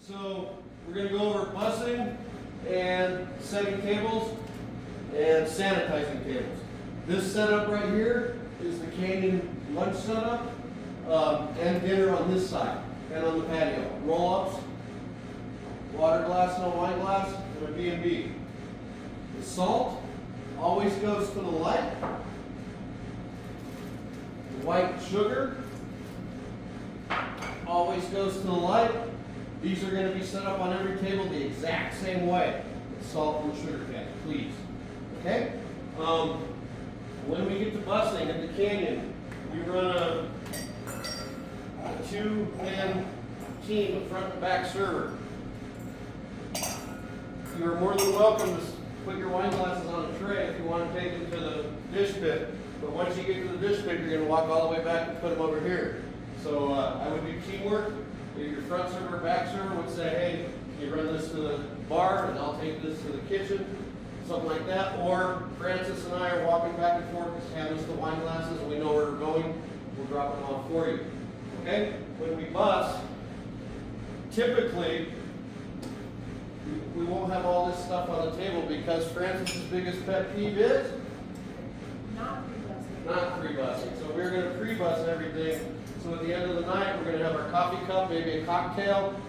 So we're going to go over busing and setting tables and sanitizing tables. This setup right here is the Canyon lunch setup and dinner on this side and on the patio. Roll-ups, water glass, no wine glass, and a B&B. The salt always goes to the light. The white sugar always goes to the light. These are going to be set up on every table the exact same way. Salt and sugar can, please. Okay? When we get to busing at the Canyon, we run a two-man team, a front and back server. You are more than welcome to put your wine glasses on a tray if you want to take them to the dish pit. But once you get to the dish pit, you're going to walk all the way back and put them over here. So I would do teamwork. If your front server, back server would say, hey, you run this to the bar and I'll take this to the kitchen, something like that. Or Francis and I are walking back and forth, just hand us the wine glasses and we know where we're going, we'll drop them off for you. Okay? When we bus, typically, we won't have all this stuff on the table because Francis's biggest pet peeve is? Not pre-busing. So we're going to pre-bus everything. So at the end of the night, we're going to have our coffee cup, maybe a cocktail,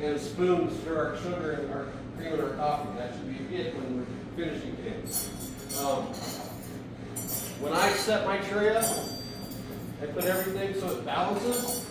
and spoons for our sugar and our cream and our coffee. That should be it when we're finishing things. When I set my tray up, I put everything so it balances.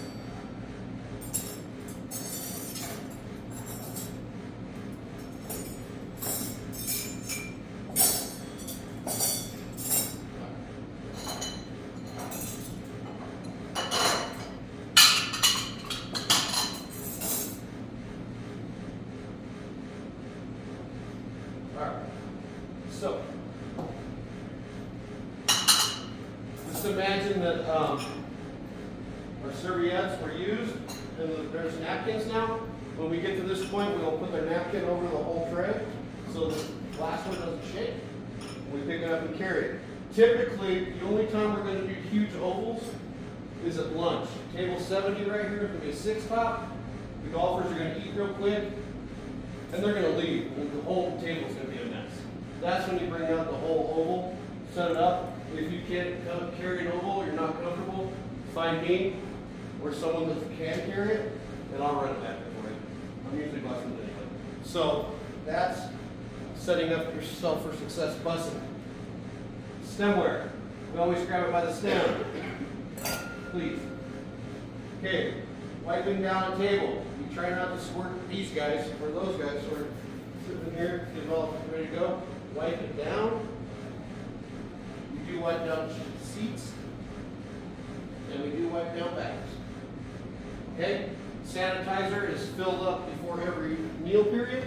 So, just imagine that our serviettes were used and there's napkins now. When we get to this point, we'll put the napkin over the whole tray so the last one doesn't shake. We pick it up and carry it. Typically, the only time we're going to do huge ovals is at lunch. Table 70 right here is going to be a 6-top. The golfers are going to eat real quick and they're going to leave. And the whole table is going to be a mess. That's when you bring out the whole oval, set it up. If you can't carry an oval or you're not comfortable, find me or someone that can carry it, and I'll run it back there for you. I'm usually busing it anyway. So that's setting up yourself for success busing. Stemware. We always grab it by the stem. Please. Okay, wiping down a table. You try not to squirt these guys or those guys sort of sitting here, get all ready to go. Wipe it down. We do wipe down seats. And we do wipe down bags. Okay? Sanitizer is filled up before every meal period.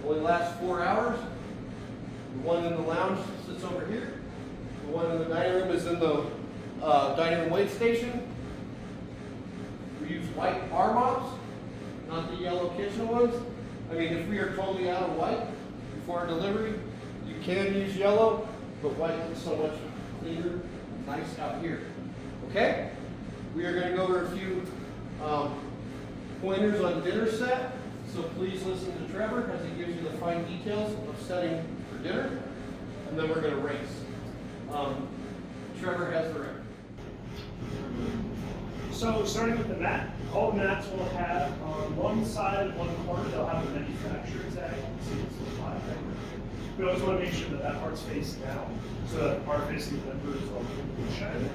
Only lasts 4 hours. The one in the lounge sits over here. The one in the dining room is in the dining room wait station. We use white bar mops, not the yellow kitchen ones. I mean, if we are totally out of white before our delivery, you can use yellow, but white is so much cleaner, nice out here. Okay? We are going to go over a few pointers on dinner set. So please listen to Trevor as he gives you the fine details of setting for dinner. And then we're going to race. Trevor has the record. So starting with the mat, all mats will have on one side and one corner, they'll have a manufacturer's tag. See it's a live right here. We always want to make sure that that part's facing down, so that the part facing the member is all shiny.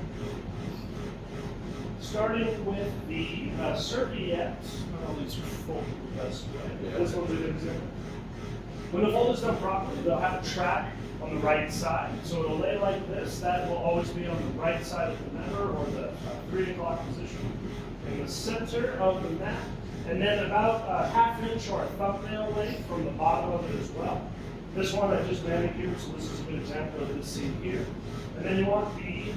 Starting with the serviettes, all these are full. This one's a good example. When the fold is done properly, they'll have a track on the right side. So it'll lay like this. That will always be on the right side of the member or the 3 o'clock position. In the center of the mat, and then about a half inch or a thumbnail length from the bottom of it as well. This one I just manicured, so this is a good example of this scene here. And then you want the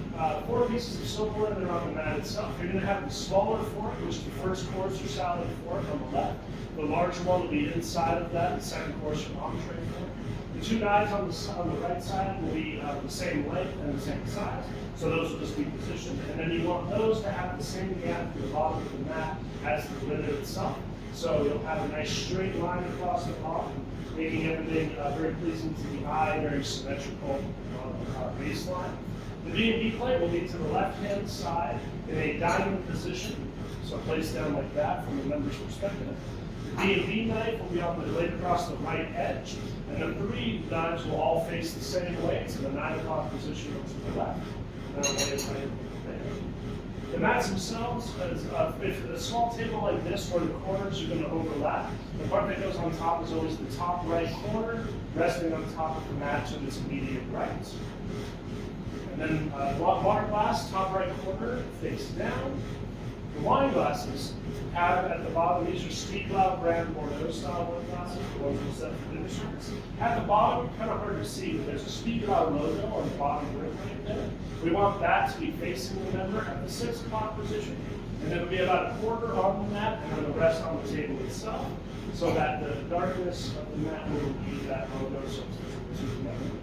4 pieces of silverware that are on the mat itself. You're going to have the smaller fork, which is the first course or salad fork on the left. The larger one will be inside of that, the second course or entree fork. The 2 knives on the right side will be the same length and the same size. So those will just be positioned. And then you want those to have the same gap to the bottom of the mat as the lid itself. So you'll have a nice straight line across the top, making everything very pleasing to the eye, very symmetrical baseline. The B&B plate will be to the left-hand side in a diamond position, so placed down like that from the member's perspective. The B&B knife will be on the laid across the right edge, and the 3 knives will all face the same way to the 9 o'clock position to the left. And that'll lay it right there. The mats themselves, if a small table like this where the corners are going to overlap, the part that goes on top is always the top right corner, resting on top of the mat to its immediate right. And then water glass, top right corner, face down. The wine glasses have at the bottom, these are Stieglau brand Bordeaux style wine glasses, the ones we set for dinner service. At the bottom, kind of hard to see, but there's a Stieglau logo on the bottom rim right there. We want that to be facing the member at the 6 o'clock position, and it'll be about a quarter on the mat and then the rest on the table itself, so that the darkness of the mat will be that logo so to the member.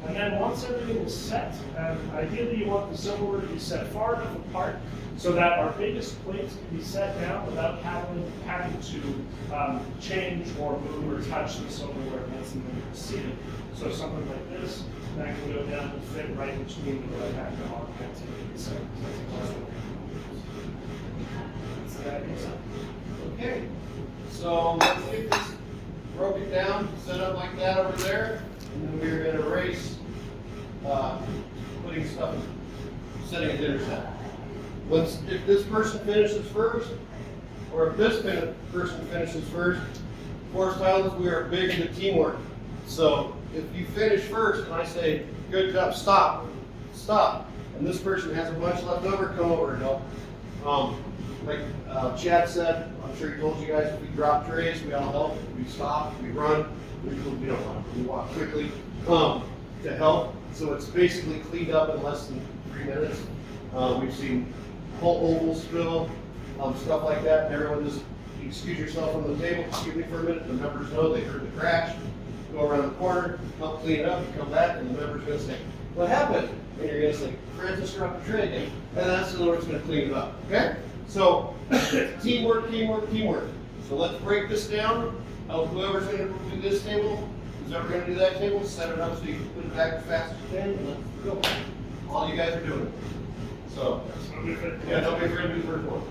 And then once everything is set, and ideally you want the silverware to be set far enough apart so that our biggest plates can be set down without having to change or move or touch the silverware once the member is seated. So something like this, that can go down and fit right between the right hand and left hand table. Okay, so let's get this broken down, set up like that over there, and then we're going to erase putting stuff, setting a dinner set. If this person finishes first, or if this person finishes first, Forest Highlands, we are big into teamwork. So if you finish first and I say, good job, stop, and this person has a bunch left over, come over and help. Like Chad said, I'm sure he told you guys, if we drop trays, we all help, we stop, we run, we don't run, we walk quickly to help. So it's basically cleaned up in less than 3 minutes. We've seen whole ovals spill, stuff like that, and everyone just, you excuse yourself from the table, excuse me for a minute, the members know they heard the crash, go around the corner, help clean it up, you come back, and the member's going to say, what happened? And you're going to say, Francis dropped the tray again. And that's the Lord's going to clean it up, okay? So, teamwork, teamwork, teamwork. So let's break this down. Whoever's going to do this table, who's ever going to do that table, set it up so you can put it back as fast as you can, and let's go. All you guys are doing it. So, yeah, don't be afraid to do the first one.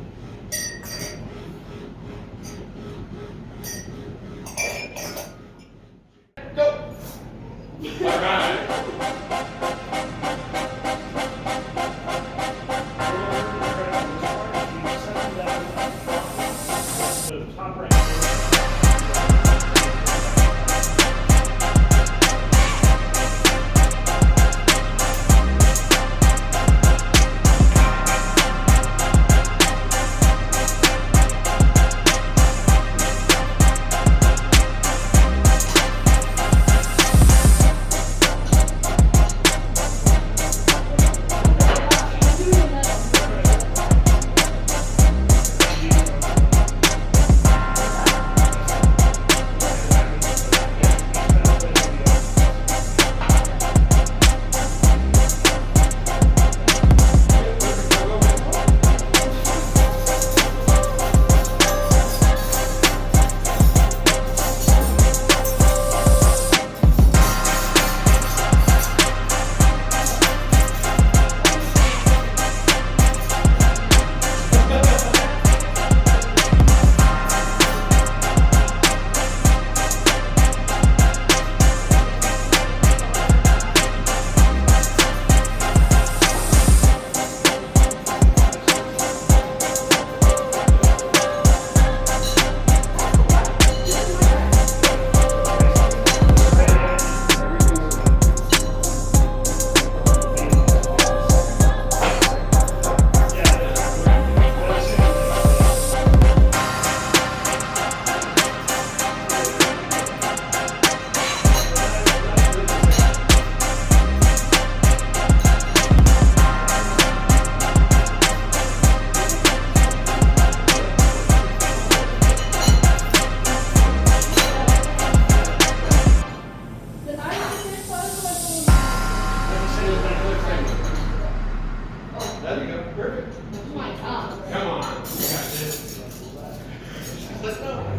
Go! All right.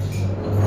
sides.